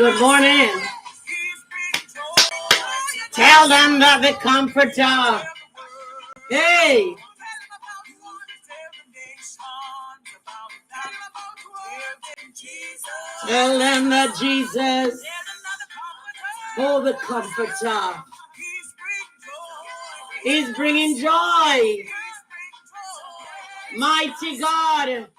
Good morning. Tell them that the comforter. Hey. Tell them that Jesus, oh, the comforter, is bringing joy. Mighty God.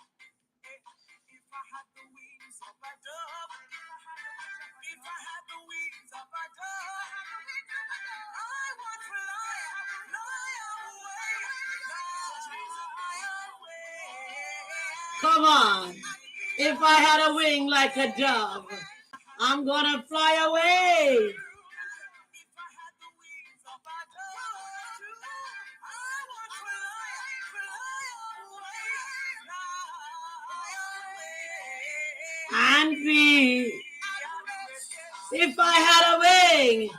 Come on. If I had a wing like a dove, I'm gonna fly away. And be. If I had a wing.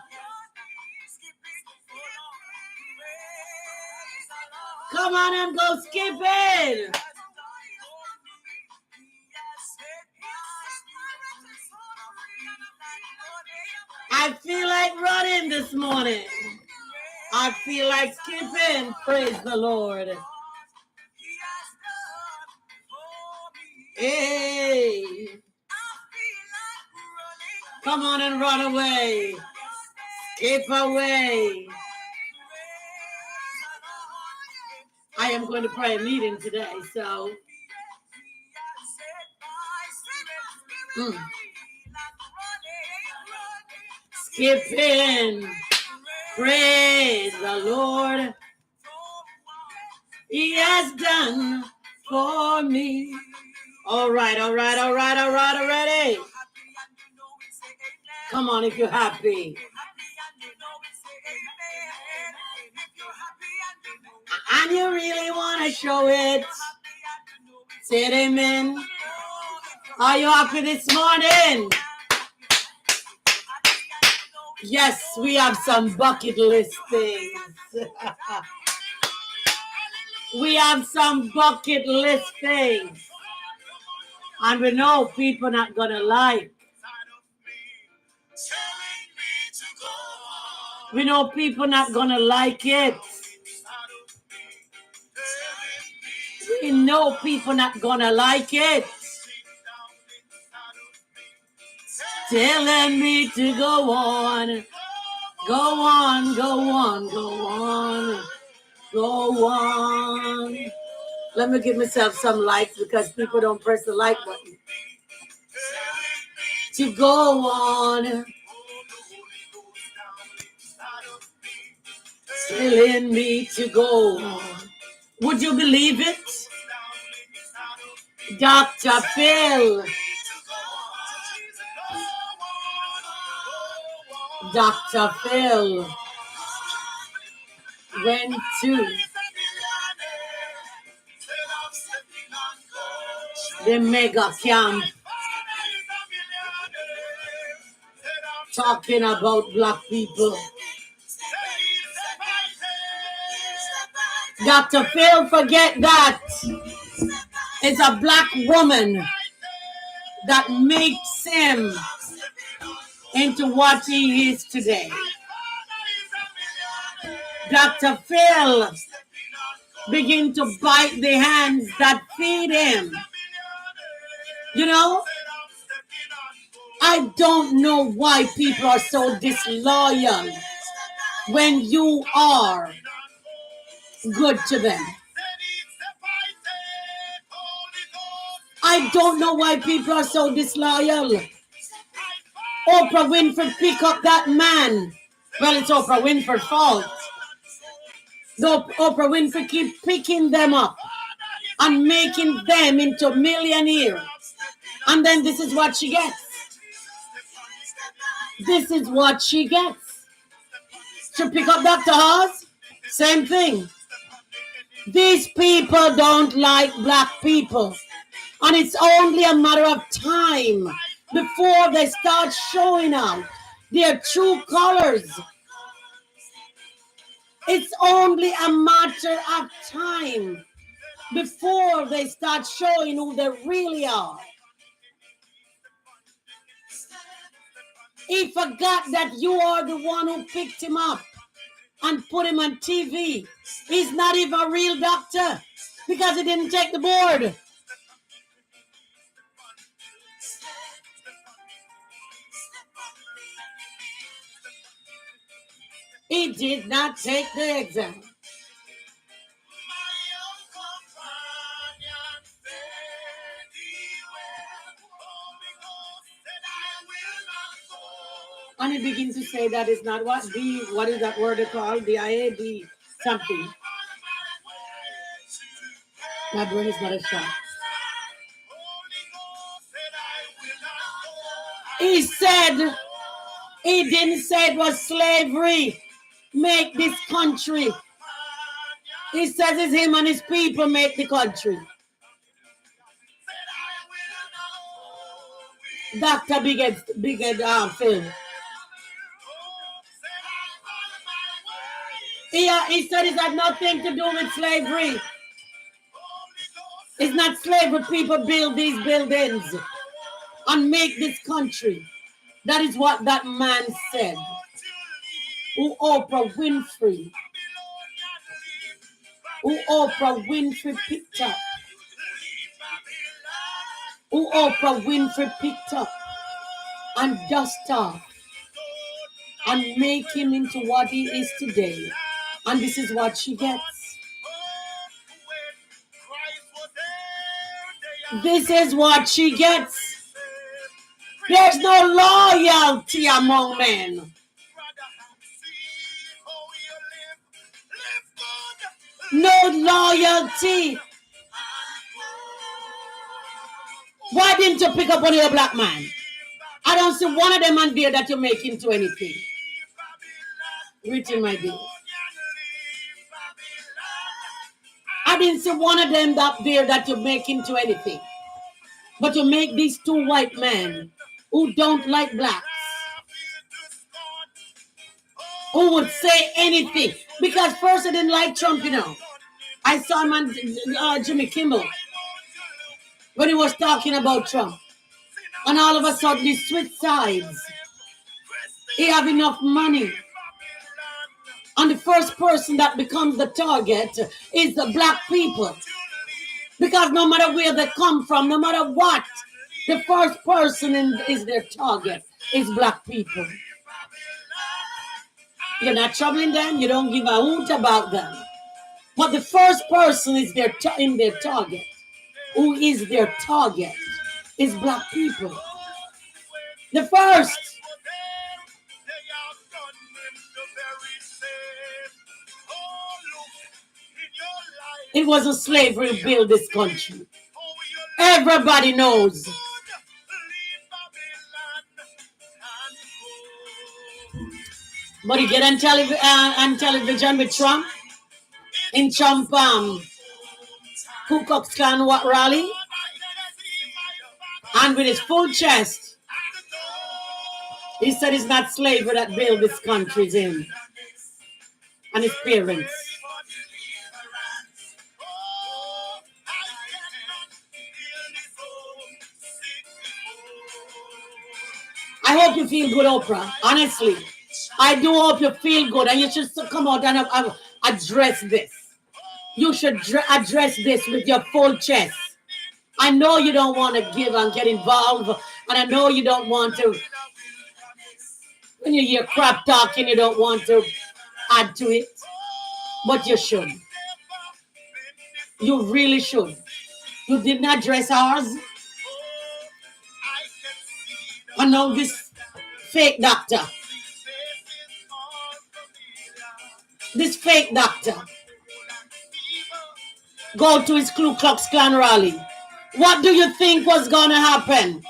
Come on and go skipping. I feel like running this morning. I feel like skipping. Praise the Lord. Hey. Come on and run away. Skip away. I am going to pray a meeting today, so. Skipping. Praise the Lord. He has done for me. All right, already. Come on if you're happy. And you really want to show it. Say it, amen. Are you happy this morning? Yes, we have some bucket list things. We have some bucket list things. And we know people not going to like. We know people not going to like it. We know people not going to like it. Telling me to go on. Go on, go on, go on. Go on. Let me give myself some likes because people don't press the like button. To go on. Telling me to go on. Would you believe it? Dr. Phil. Dr. Phil went to the mega camp talking about black people. Dr. Phil, forget that. It's a black woman that makes him into what he is today. Dr. Phil begin to bite the hands that feed him. You know, I don't know why people are so disloyal when you are good to them. I don't know why people are so disloyal. Oprah Winfrey pick up that man. Well, it's Oprah Winfrey's fault. Though Oprah Winfrey keep picking them up and making them into millionaires. And then this is what she gets. This is what she gets. She pick up Dr. Oz. Same thing. These people don't like black people. And it's only a matter of time before they start showing out their true colors. It's only a matter of time before they start showing who they really are. He forgot that you are the one who picked him up and put him on TV. He's not even a real doctor because he didn't take the board. He did not take the exam. And he begins to say that is not what is that word called? DIAD something. My brain is not a shot. He said, he didn't say it was slavery make this country. He says it's him and his people make the country. Dr. Bighead Phil. He said it had nothing to do with slavery. It's not slavery. People build these buildings and make this country. That is what that man said. Who Oprah Winfrey picked up. Who Oprah Winfrey picked up and dust off and make him into what he is today. And this is what she gets. This is what she gets. There's no loyalty among men. No loyalty. Why didn't you pick up on your black man? I don't see one of them on there that you make into anything. Written, my dear. I didn't see one of them up there that you make into anything. But you make these two white men who don't like blacks, who would say anything. Because first I didn't like Trump, you know. I saw him on Jimmy Kimmel when he was talking about Trump. And all of a sudden he switched sides. He have enough money. And the first person that becomes the target is the black people. Because no matter where they come from, no matter what, the first person is their target is black people. You're not troubling them. You don't give a hoot about them. But the first person is in their target. Who is their target is black people. The first. It wasn't slavery who built this country. Everybody knows. But you get on television with Trump, in Trump Ku Klux Klan rally, and with his full chest, he said it's not slavery that built this country, it's him and his parents. I hope you feel good, Oprah. Honestly, I do hope you feel good, and you should come out and address this. You should address this with your full chest. I know you don't want to give and get involved, and I know you don't want to. When you hear crap talking, you don't want to add to it, but you should. You really should. You did not address ours. I know this fake doctor. This fake doctor go to his Ku Klux Klan rally. What do you think was going to happen?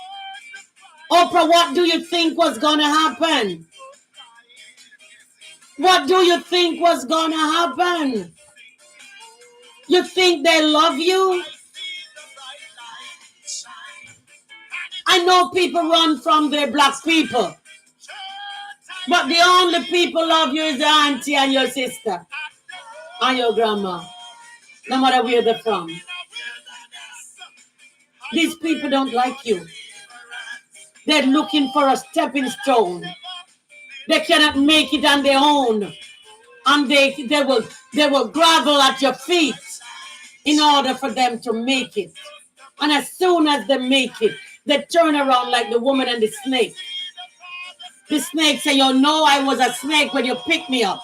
Oprah, what do you think was going to happen? What do you think was going to happen? You think they love you? I know people run from their black people. But the only people love you is your auntie and your sister. And your grandma. No matter where they're from. These people don't like you. They're looking for a stepping stone. They cannot make it on their own. And they will grovel at your feet in order for them to make it. And as soon as they make it, they turn around like the woman and the snake. The snake say, you know I was a snake when you picked me up.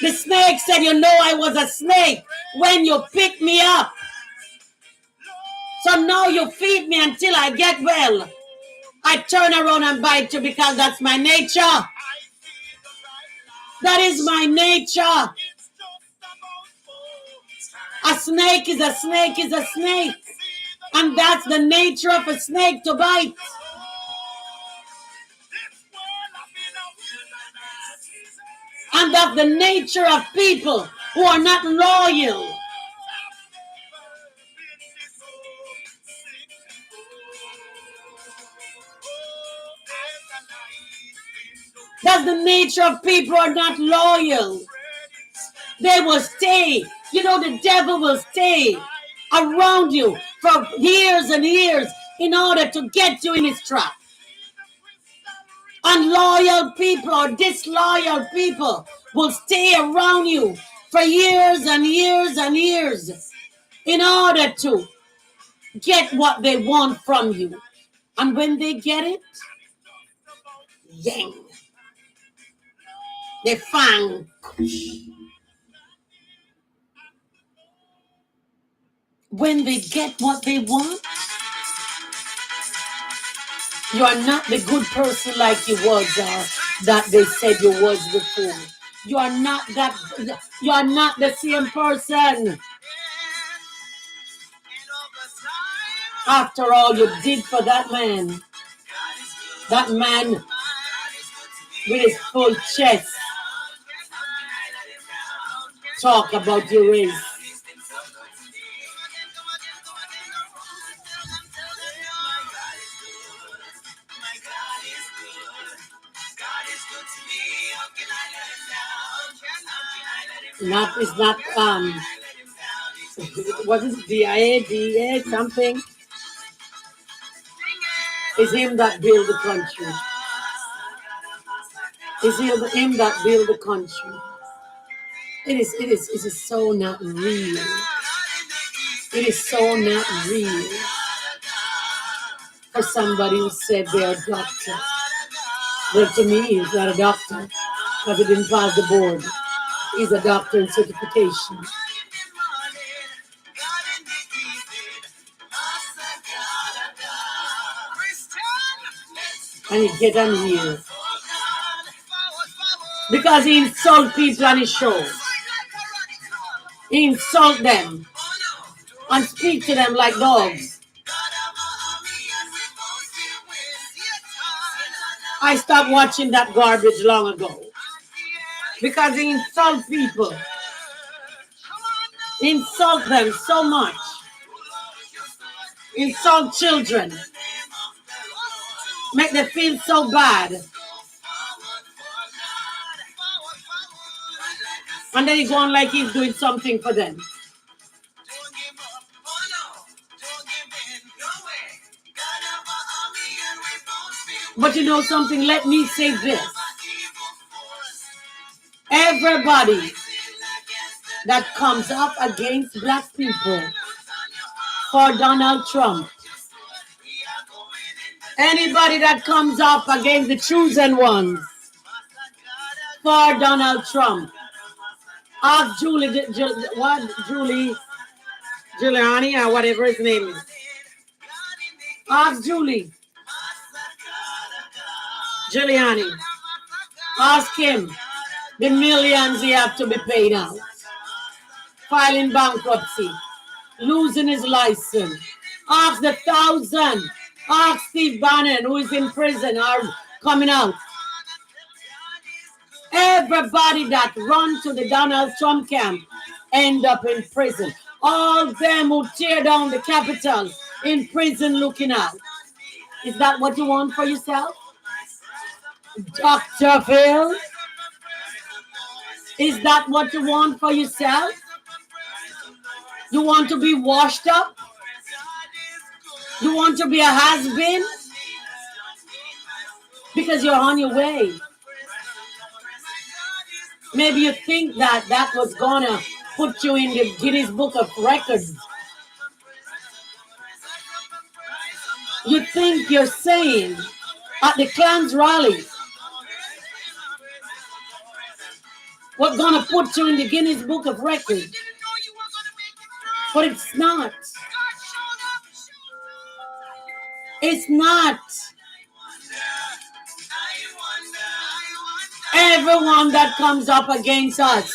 The snake said, you know I was a snake when you picked me up. So now you feed me until I get well. I turn around and bite you because that's my nature. That is my nature. A snake is a snake is a snake. And that's the nature of a snake, to bite. And that's the nature of people who are not loyal. That's the nature of people who are not loyal. They will stay. You know, the devil will stay around you for years and years in order to get you in his trap. Unloyal people or disloyal people will stay around you for years and years and years in order to get what they want from you. And when they get it, yang, they fang. When they get what they want, you are not the good person like you was or that they said you was before. You are not that. You are not the same person. After all you did for that man with his full chest talk about your race. It's not what is it, DIA something? It's him that built the country. It's him that built the country. It is so not real. It is so not real for somebody who said they're a doctor. Well, to me, he's not a doctor because he didn't pass the board. He's a doctor in certification. And he get on here because he insult people on his show. He insult them and speak to them like dogs. I stopped watching that garbage long ago because he insult people. He insult them so much. Insult children. Make them feel so bad. And then he go on like he's doing something for them. But you know something? Let me say this. Everybody that comes up against black people for Donald Trump, anybody that comes up against the chosen ones for Donald Trump, ask Giuliani or whatever his name is. Ask Giuliani. Ask him the millions he have to be paid out. Filing bankruptcy. Losing his license. Ask the 1,000. Ask Steve Bannon, who is in prison or coming out. Everybody that run to the Donald Trump camp end up in prison. All them who tear down the Capitol in prison looking out. Is that what you want for yourself? Dr. Phil? Is that what you want for yourself? You want to be washed up? You want to be a has-been? Because you're on your way. Maybe you think that was gonna put you in the Guinness Book of Records. You think you're saying at the Clans rally what's gonna put you in the Guinness Book of Records. But it's not. It's not. Everyone that comes up against us,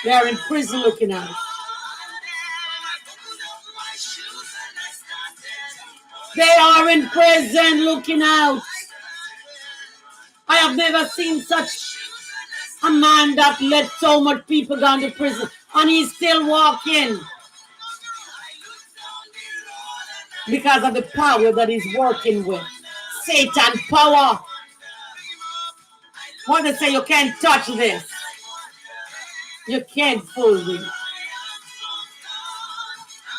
they're in prison looking at us. They are in prison looking out. I have never seen such a man that let so much people go to prison and he's still walking because of the power that he's working with. Satan power. What they say, you can't touch this. You can't fool me.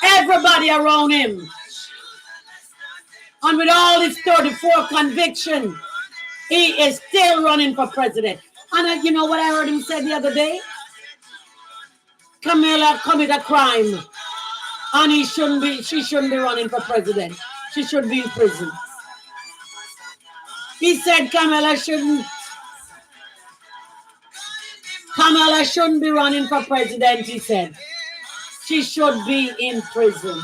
Everybody around him. And with all his 34 conviction, he is still running for president. And you know what I heard him say the other day? Camilla committed a crime. And she shouldn't be running for president. She should be in prison. He said Camilla shouldn't be running for president, he said. She should be in prison.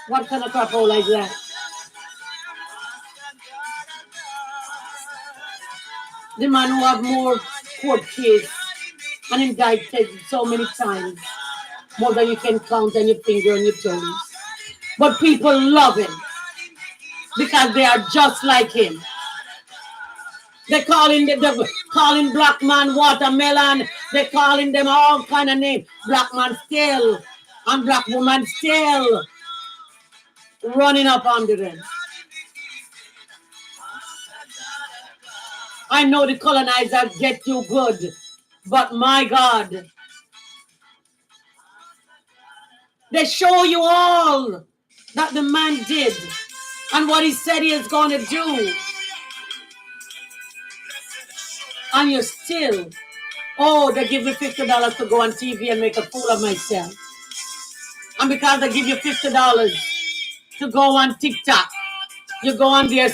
What kind of crap like that? The man who have more court case and indicted so many times, more than you can count on your finger and your toes. But people love him because they are just like him. They calling black man watermelon. They calling them all kind of names. Black man still and black woman still running up under them. I know the colonizers get you good, but my God, they show you all that the man did and what he said he is going to do. And you're still, they give me $50 to go on TV and make a fool of myself. And because they give you $50 to go on TikTok, you go on there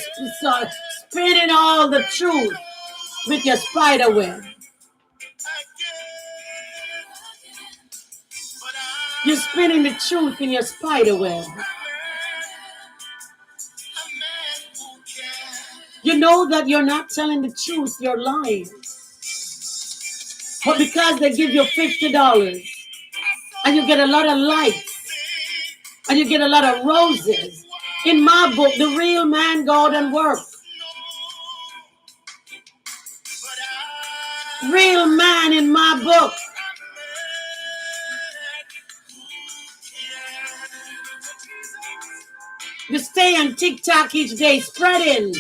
spinning all the truth with your spider web. You're spinning the truth in your spider web. You know that you're not telling the truth, you're lying. But because they give you $50 and you get a lot of likes and you get a lot of roses, in my book, the real man go out and work. Real man in my book. You stay on TikTok each day spreading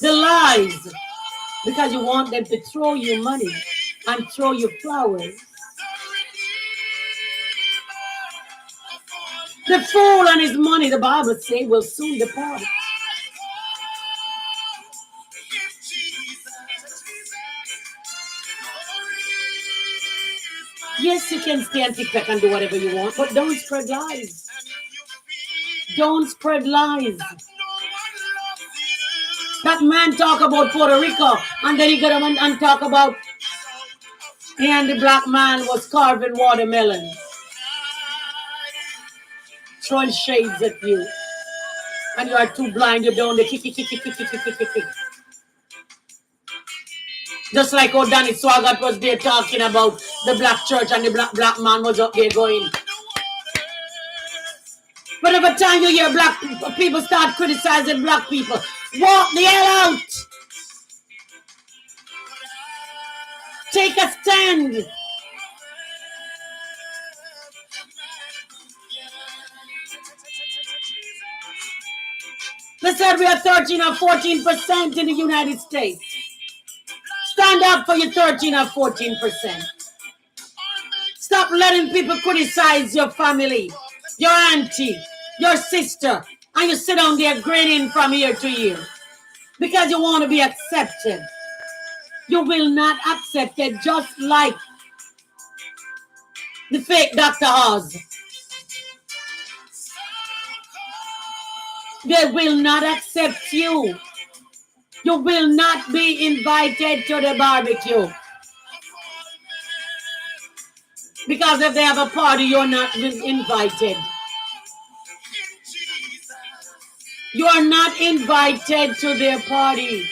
the lies because you want them to throw you money and throw you flowers. The fool and his money, the Bible says, will soon depart. Yes, you can stay on TikTok and do whatever you want, but don't spread lies. Don't spread lies. That man talk about Puerto Rico, and then he got him and talk about he and the black man was carving watermelon. Throwing shades at you. And you are too blind, you don't kick. Just like how Danny Swaggart was there talking about the black church and the black man was up there going. But every time you hear black people start criticizing black people, walk the hell out. Take a stand. They said we are 13 or 14% in the United States. Stand up for your 13 or 14%. Stop letting people criticize your family, your auntie, your sister, and you sit down there grinning from ear to ear because you want to be accepted. You will not accept it, just like the fake Dr. Oz. They will not accept you. You will not be invited to the barbecue. Because if they have a party, you're not invited. You are not invited to their party.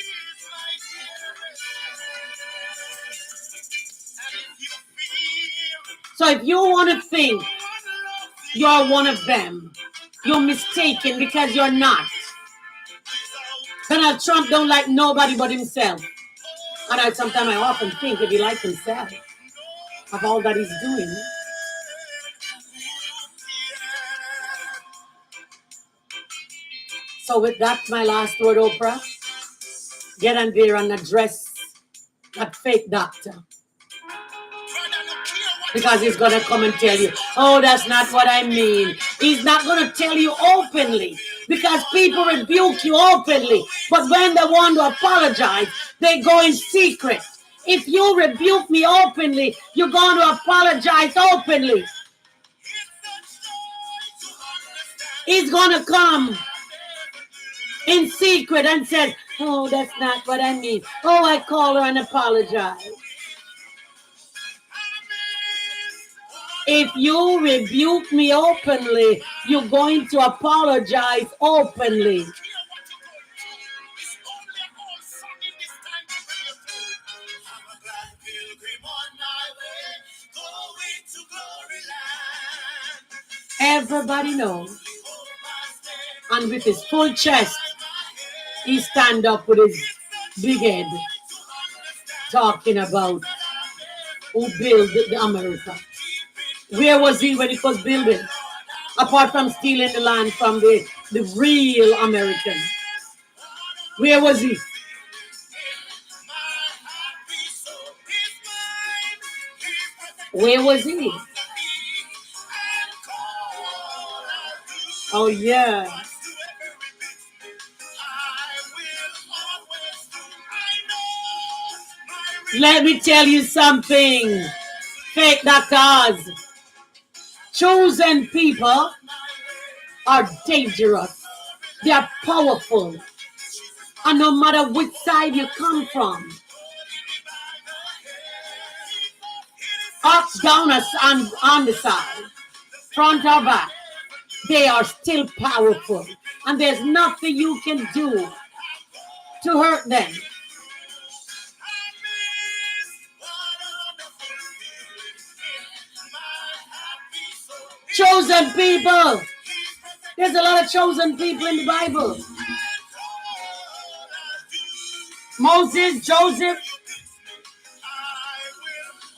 So if you want to think you're one of them, you're mistaken because you're not. Donald Trump don't like nobody but himself. And sometimes I often think if he liked himself, of all that he's doing. So with that, my last word, Oprah, get on there and address that fake doctor. Because he's going to come and tell you, oh, that's not what I mean. He's not going to tell you openly because people rebuke you openly. But when they want to apologize, they go in secret. If you rebuke me openly, you're going to apologize openly. He's going to come in secret and say, oh, that's not what I mean. Oh, I call her and apologize. If you rebuke me openly, you're going to apologize openly. Everybody knows. And with his full chest, he stand up with his big head, talking about who built the America. Where was he when it was building? Apart from stealing the land from the real American. Where was he? Where was he? Oh, yeah. Let me tell you something, fake doctors. Chosen people are dangerous. They are powerful. And no matter which side you come from, up, down, and on the side, front or back, they are still powerful. And there's nothing you can do to hurt them. Chosen people. There's a lot of chosen people in the Bible. Moses, Joseph.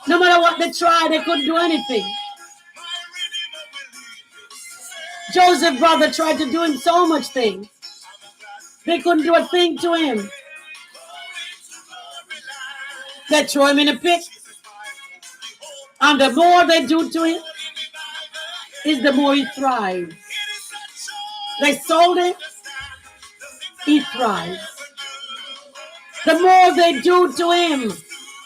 No matter what they tried, they couldn't do anything. Joseph's brother tried to do him so much things. They couldn't do a thing to him. They throw him in a pit. And the more they do to him, is the more he thrives. They sold him, he thrives. The more they do to him,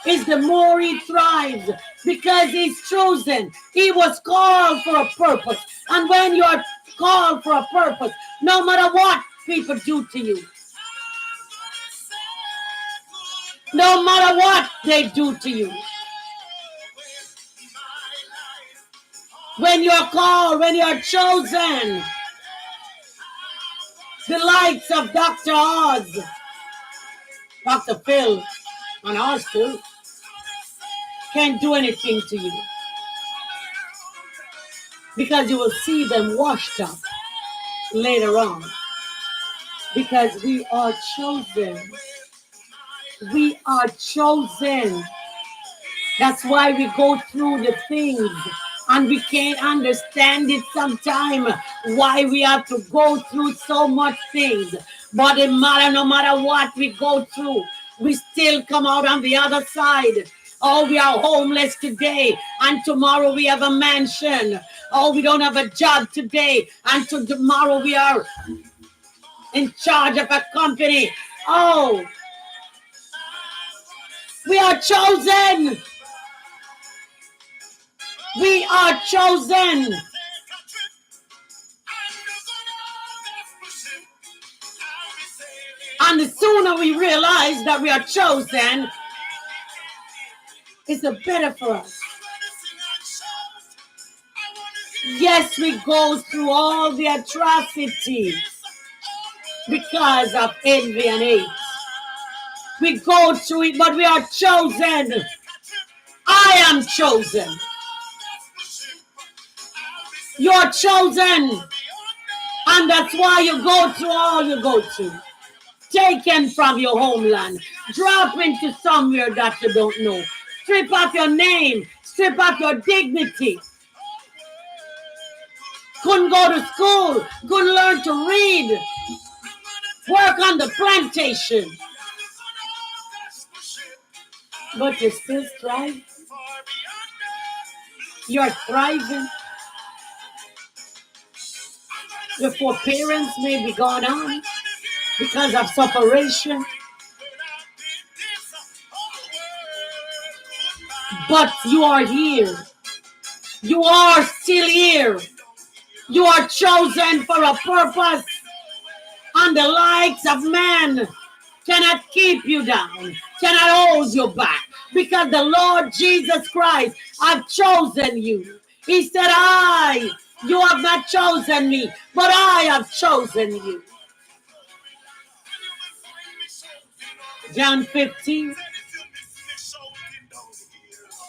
is the more he thrives. Because he's chosen. He was called for a purpose. And when you are called for a purpose, no matter what people do to you, no matter what they do to you, when you're called, when you're chosen, the likes of Dr. Oz, Dr. Phil, and Oz too, can't do anything to you. Because you will see them washed up later on. Because we are chosen. We are chosen. That's why we go through the things. And we can't understand it sometimes, why we have to go through so much things. But no matter what we go through, we still come out on the other side. Oh, we are homeless today, and tomorrow we have a mansion. Oh, we don't have a job today, and tomorrow we are in charge of a company. Oh, we are chosen. We are chosen. And the sooner we realize that we are chosen, it's the better for us. Yes, we go through all the atrocity because of envy and hate. We go through it, but we are chosen. I am chosen. You're chosen. And that's why you go through all you go through. Taken from your homeland. Drop into somewhere that you don't know. Strip off your name. Strip off your dignity. Couldn't go to school. Couldn't learn to read. Work on the plantation. But you're still thriving. You're thriving. Your forbearance may be gone on because of separation. But you are here. You are still here. You are chosen for a purpose. And the likes of man cannot keep you down, cannot hold you back. Because the Lord Jesus Christ has chosen you. He said, you have not chosen me, but I have chosen you. John 15.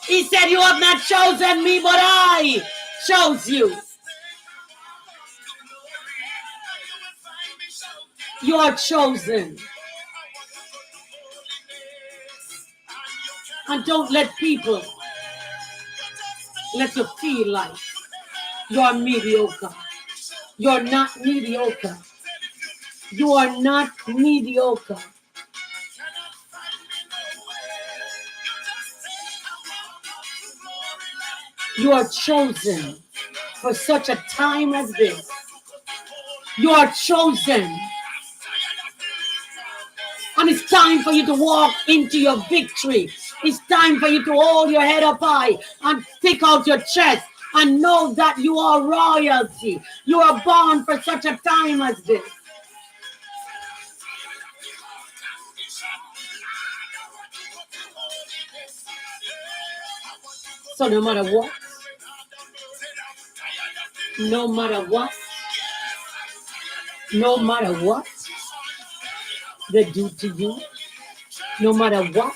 He said, you have not chosen me, but I chose you. You are chosen. And don't let people let you feel like you're mediocre. You're not mediocre. You are not mediocre. You are chosen for such a time as this. You are chosen. And it's time for you to walk into your victory. It's time for you to hold your head up high and stick out your chest and know that you are royalty. You are born for such a time as this. So no matter what, no matter what they do to you, no matter what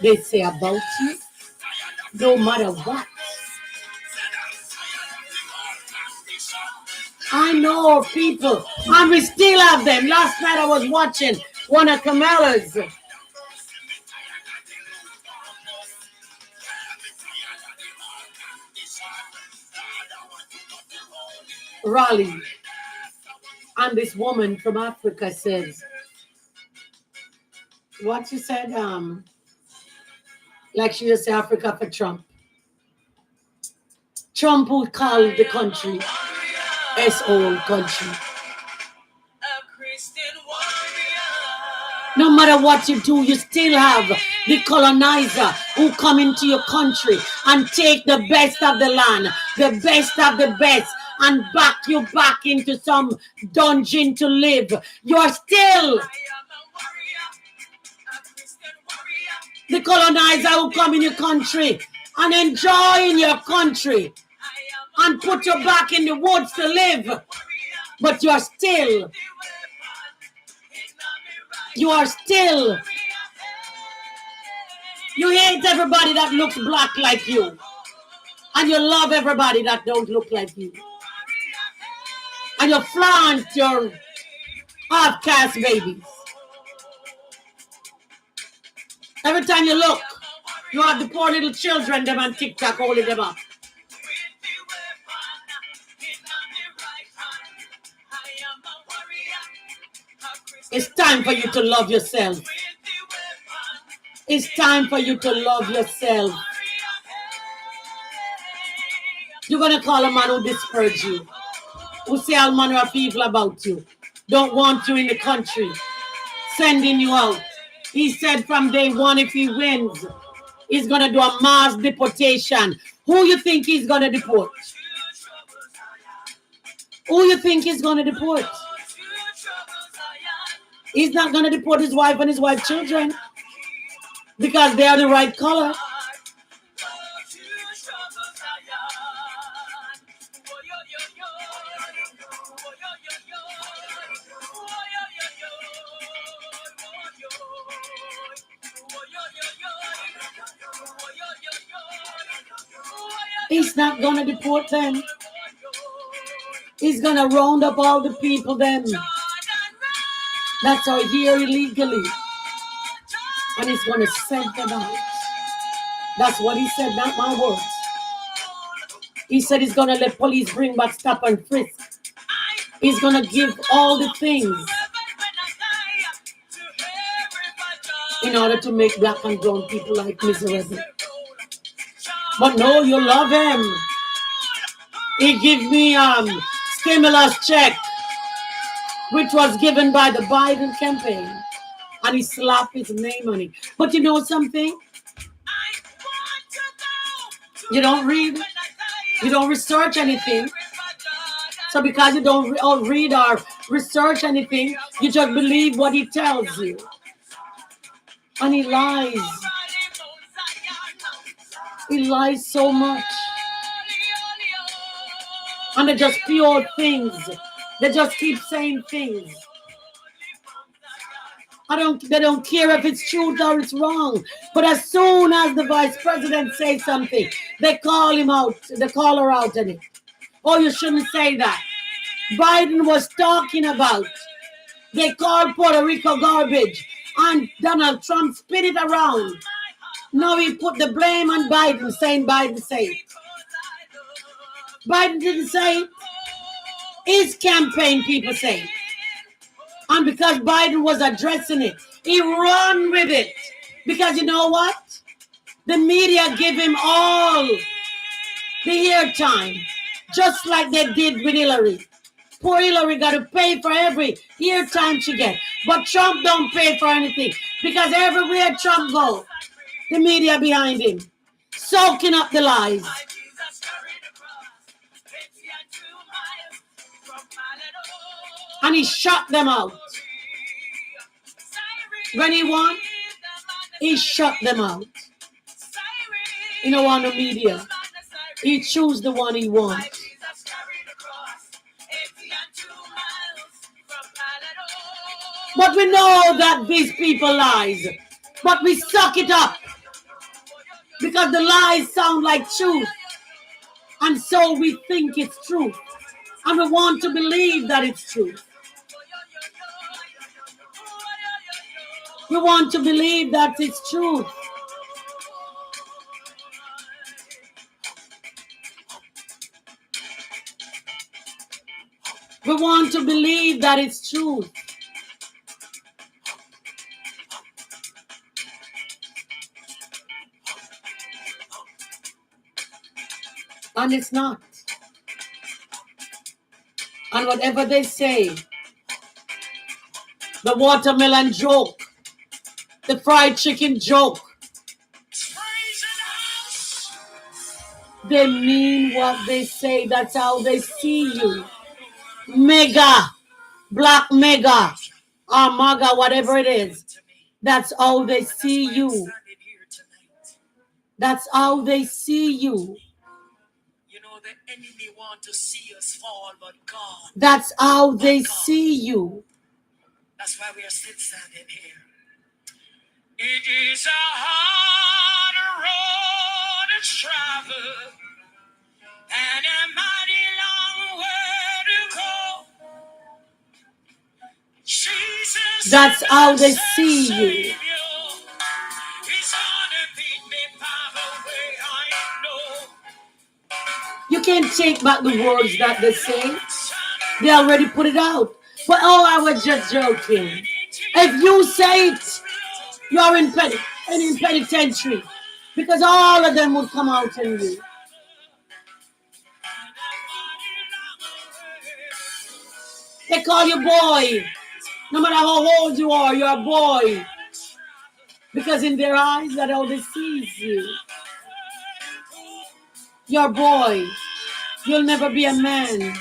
they say about you, no matter what. I know people, and we still have them. Last night I was watching one of Kamala's rally, and this woman from Africa says, what she said, like she just said Africa for Trump. Trump would call the country S-old country. No matter what you do, you still have the colonizer who come into your country and take the best of the land, the best of the best, and back you back into some dungeon to live. You're still the colonizer who come in your country and enjoy in your country and put you back in the woods to live. But you are still, you hate everybody that looks black like you. And you love everybody that don't look like you. And you flaunt your half-caste babies. Every time you look, you have the poor little children them on TikTok holding them up. It's time for you to love yourself. It's time for you to love yourself. You're going to call a man who discourage you, who say all manner of evil about you, don't want you in the country, sending you out. He said from day one, if he wins, he's going to do a mass deportation. Who you think he's going to deport? Who you think he's going to deport? He's not going to deport his wife and his wife's children because they are the right color. He's not going to deport them. He's going to round up all the people then. That's are here illegally. And he's going to send them out. That's what he said, not my words. He said he's going to let police bring back stop and frisk. He's going to give all the things in order to make black and brown people like miserable. But no, you love him. He gave me stimulus check, which was given by the Biden campaign, and he slapped his name on it. But you know something? You don't read, you don't research anything. So because you don't read or research anything, you just believe what he tells you. And he lies. He lies so much. And they just pure things. They just keep saying things. They don't care if it's truth or it's wrong. But as soon as the vice president says something, they call him out. They call her out on it. Oh, you shouldn't say that. Biden was talking about. They called Puerto Rico garbage. And Donald Trump spit it around. Now he put the blame on Biden, saying Biden said it. Biden didn't say it. His campaign people say it. And because Biden was addressing it, he ran with it. Because you know what? The media give him all the airtime, just like they did with Hillary. Poor Hillary got to pay for every airtime she gets. But Trump don't pay for anything. Because everywhere Trump goes, the media behind him, soaking up the lies. And he shut them out. When he won, he shut them out. He don't want the media. He choose the one he wants. But we know that these people lies. But we suck it up. Because the lies sound like truth. And so we think it's truth. And we want to believe that it's truth. We want to believe that it's truth. We want to believe that it's truth. And it's not. And whatever they say, the watermelon joke, the fried chicken joke, they mean what they say. That's how they see you. Mega, black mega, or maga, whatever it is. That's how they see you. That's how they see you. You know, the enemy want to see us fall, but God. That's how they see you. That's why we are still standing here. It is a hard road to travel and a mighty long way to go. Jesus, that's how they see you. You can't take back the words that they say. They already put it out. But oh, I was just joking. If you say it, you're in panic. and in penitentiary, because all of them would come out in you. They call you boy. No matter how old you are, you're a boy. Because in their eyes, that all they see is you. You're a boy. You'll never be a man.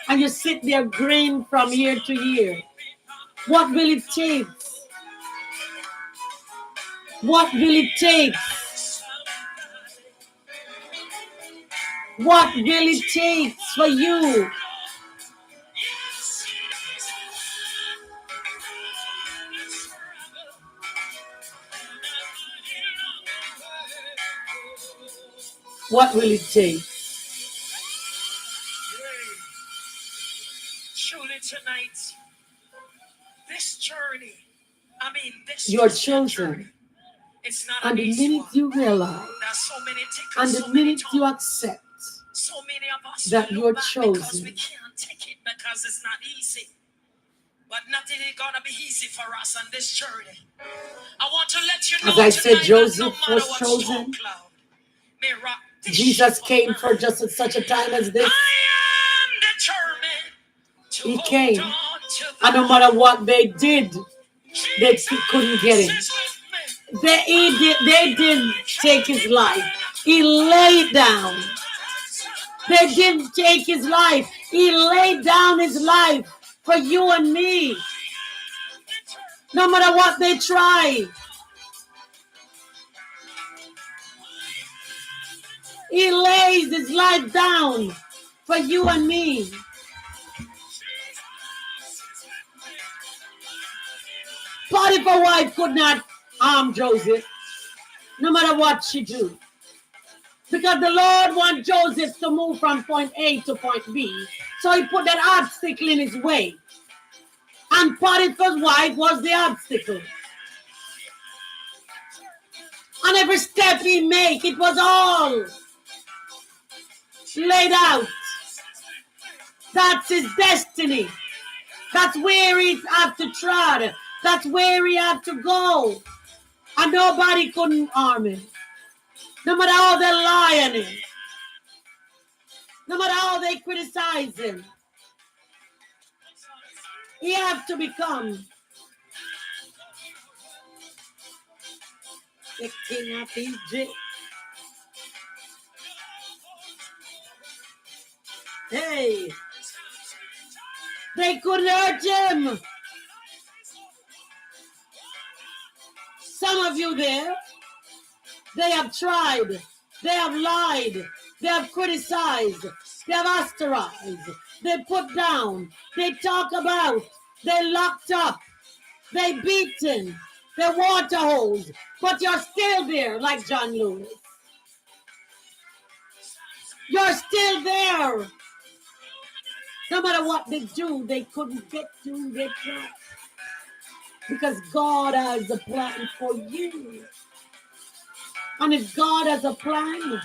And you sit there grin from year to year. What will it take? What will it take? What will it take for you? What will it take? Surely tonight, this journey, this You're chosen. It's not and the minute you realize, so tickles, and the minute you accept so many of us that you're chosen, because we can't take it because it's not easy. But nothing is gonna be easy for us on this journey. I want to let you know, as I said, Joseph no was chosen. Jesus came for just at such a time as this. He came, and no matter what they did, they couldn't get him. They didn't take his life. He laid down. They didn't take his life. He laid down his life for you and me. No matter what they try. He lays his life down for you and me. Potiphar's wife could not harm Joseph, no matter what she do. Because the Lord wants Joseph to move from point A to point B. So he put that obstacle in his way. And Potiphar's wife was the obstacle. And every step he made, it was all laid out. That's his destiny. That's where he had to trod. That's where he had to go. And nobody couldn't harm him. No matter how they lie on him. No matter how they criticize him. He had to become the king of Egypt. Hey. They couldn't hurt him. Some of you there, they have tried, they have lied, they have criticized, they have ostracized, they put down, they talk about, they locked up, they beaten, they water hose, but you're still there like John Lewis. You're still there. No matter what they do, they couldn't get you, they tried. Because God has a plan for you. And if God has a plan,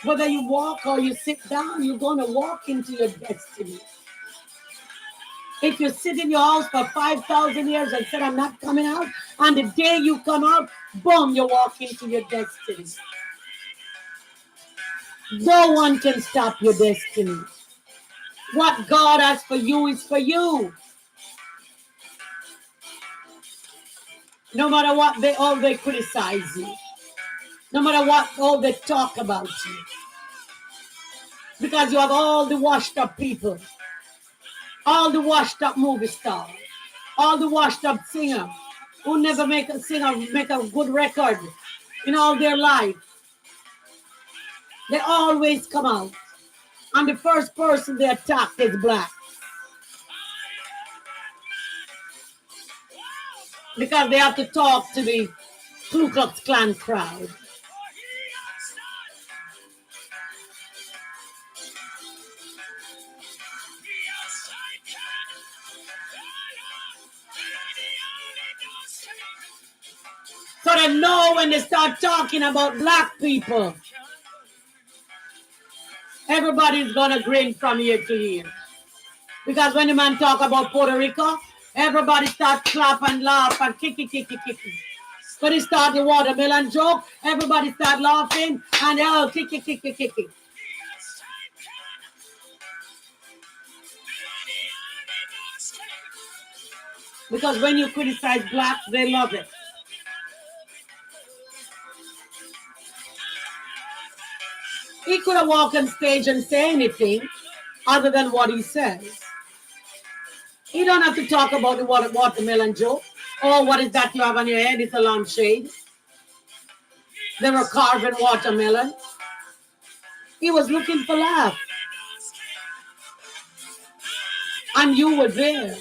whether you walk or you sit down, you're going to walk into your destiny. If you sit in your house for 5,000 years and said, I'm not coming out, and the day you come out, boom, you walk into your destiny. No one can stop your destiny. What God has for you is for you. No matter what they criticize you. No matter what all they talk about you. Because you have all the washed up people. All the washed up movie stars. All the washed up singer who never make a good record in all their life. They always come out. And the first person they attack is black. Because they have to talk to the Ku Klux Klan crowd. So they know when they start talking about black people, everybody's going to grin from year to year. Because when the man talk about Puerto Rico, Everybody start clap and laugh and kick. When he start the watermelon joke, everybody start laughing and oh, kick. Because when you criticize blacks, they love it. He could have walked on stage and say anything other than what he says. You don't have to talk about the watermelon joke. Oh, what is that you have on your head? It's a lampshade. They were carving watermelon. He was looking for laugh. And you were there.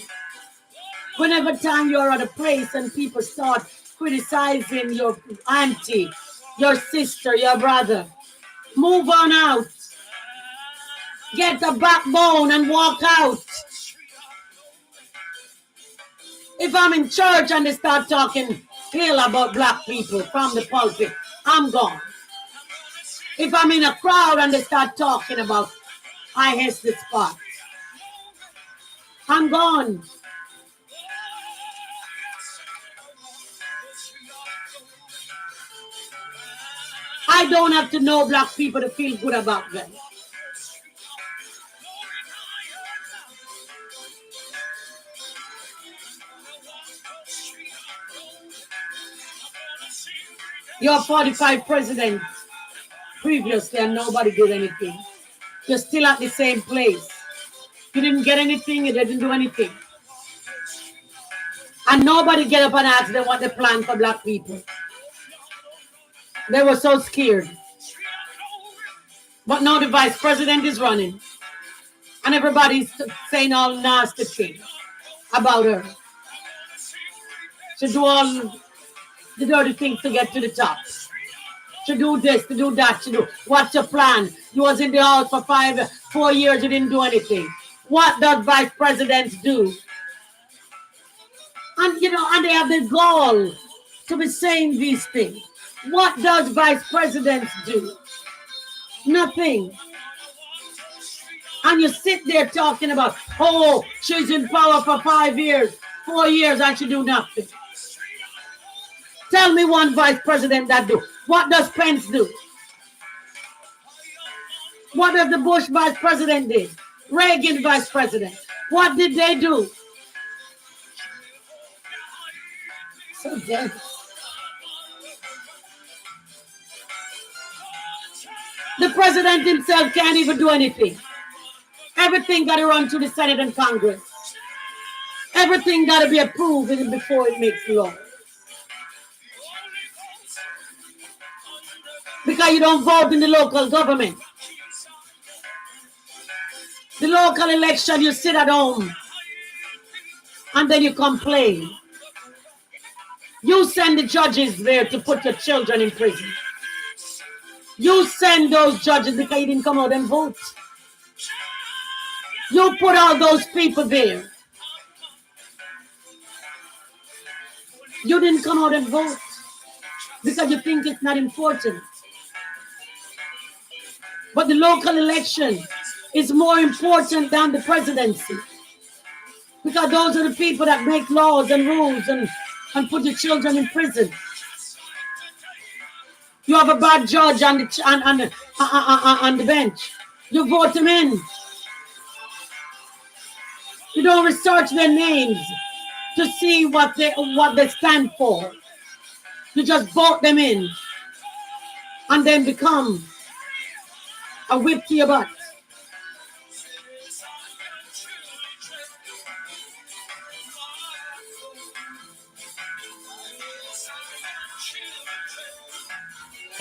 Whenever time you're at a place and people start criticizing your auntie, your sister, your brother, move on out. Get a backbone and walk out. If I'm in church and they start talking ill about black people from the pulpit, I'm gone. If I'm in a crowd and they start talking about I hate this spot, I'm gone. I don't have to know black people to feel good about them. You're 45 presidents previously and nobody did anything. You're still at the same place. You didn't get anything, you didn't do anything. And nobody get up and ask them what they plan for black people. They were so scared. But now the vice president is running. And everybody's saying all nasty things about her. She do all the dirty things to get to the top. To do this, to do that, to do. What's your plan? You was in the house for 4 years, you didn't do anything. What does vice presidents do? And and they have the gall to be saying these things. What does vice presidents do? Nothing. And you sit there talking about, oh, she's in power for 5 years, 4 years, and she do nothing. Tell me one vice president that do. What does Pence do? What does the Bush vice president do? Reagan vice president. What did they do? So dead. The president himself can't even do anything. Everything got to run through the Senate and Congress. Everything got to be approved before it makes law. Because you don't vote in the local government. The local election, you sit at home and then you complain. You send the judges there to put your children in prison. You send those judges because you didn't come out and vote. You put all those people there. You didn't come out and vote because you think it's not important. But the local election is more important than the presidency. Because those are the people that make laws and rules and put the children in prison. You have a bad judge on the bench. You vote him in. You don't research their names to see what they stand for. You just vote them in and then become a whip to your butt.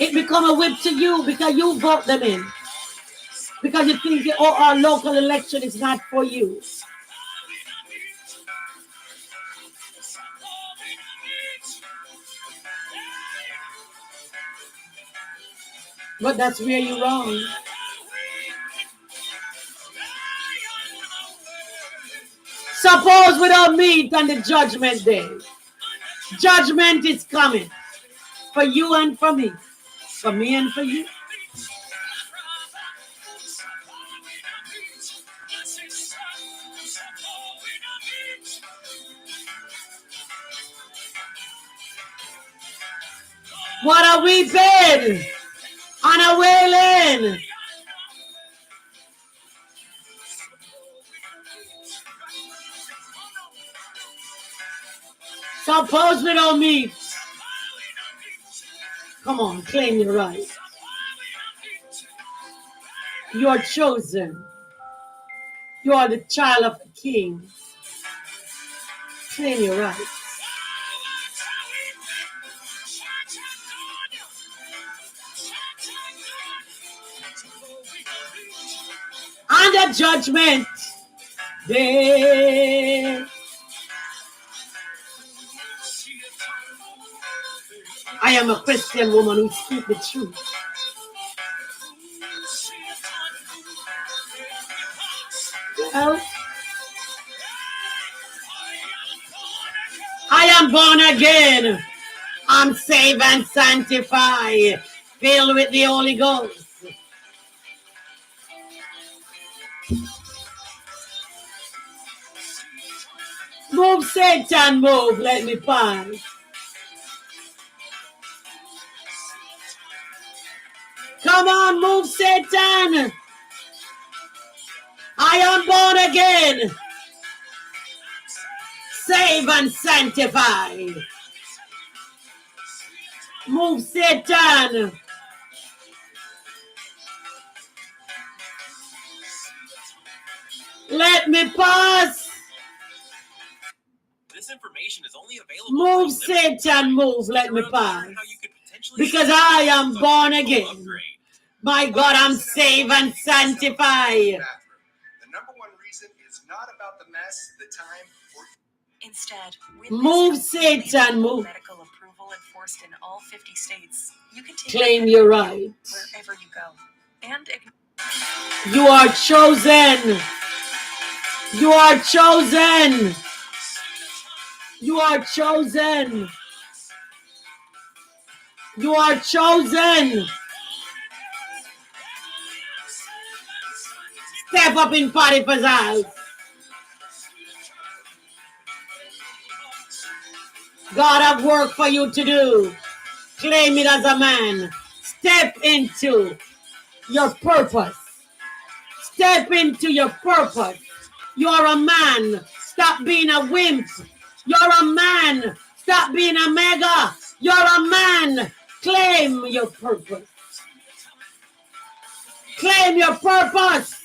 It become a whip to you because you vote them in. Because you think our local election is not for you. But that's where you're wrong. Suppose we don't meet on the judgment day. Judgment is coming. For you and for me. For me and for you. What a weeping and a wailing. Suppose we don't meet. Come on, claim your right. You are chosen. You are the child of the King. Claim your right. And the judgment day. I am a Christian woman who speaks the truth. Well, I am born again. I'm saved and sanctified, filled with the Holy Ghost. Move, Satan, move. Let me pass. Come on, move, Satan. I am born again. Saved and sanctified. Move, Satan. Let me pass. This information is only available. Move, Satan, move. Let me pass. Because I am born again. My God, I'm saved and sanctified. The number one reason is not about the mess, the time, or instead, move, Satan, move. Medical approval enforced in all 50 states. You can take claim your right. Wherever you go. And you are chosen. You are chosen. You are chosen. You are chosen. Step up in Potiphar's house. God have work for you to do. Claim it as a man. Step into your purpose. Step into your purpose. You're a man. Stop being a wimp. You're a man. Stop being a mega. You're a man. Claim your purpose. Claim your purpose.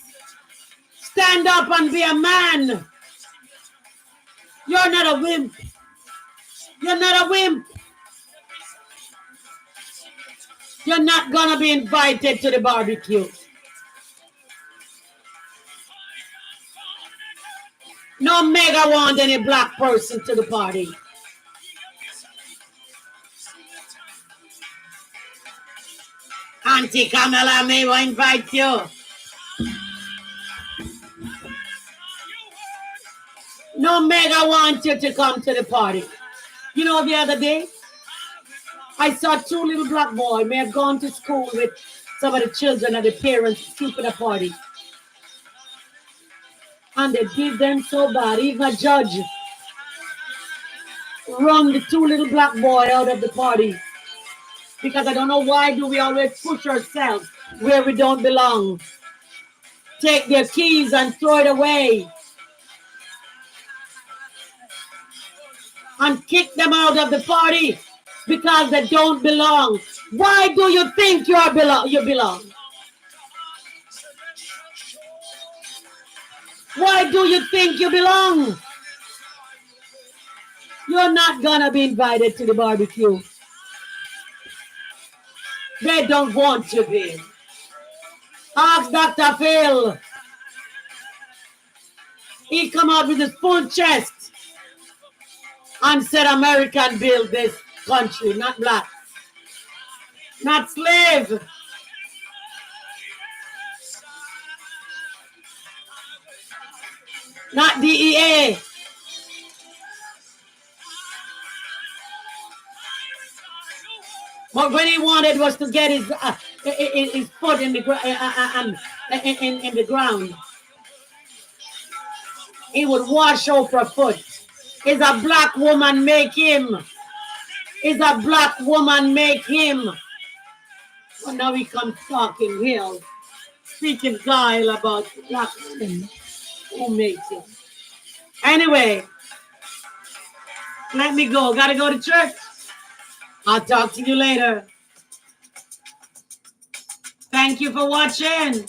Stand up and be a man. You're not a wimp. You're not a wimp. You're not going to be invited to the barbecue. No mega want any black person to the party. Auntie Camilla may will invite you. No mega want you to come to the party. You know, the other day, I saw two little black boys may have gone to school with some of the children and the parents keeping a party. And they did them so bad. Even a judge run the two little black boys out of the party. Because I don't know why do we always push ourselves where we don't belong. Take their keys and throw it away. And kick them out of the party because they don't belong. Why do you think you belong? Why do you think you belong? You're not gonna be invited to the barbecue. They don't want to be. Ask Dr. Phil. He come out with his full chest and said American built this country, not black. Not slave. Not DEA. But what he wanted was to get his foot in the in the ground. He would wash Oprah's foot. Is a black woman make him? Is a black woman make him? Well, now he comes talking here, speaking guile about black women. Who makes him? Anyway, let me go. Gotta go to church. I'll talk to you later. Thank you for watching.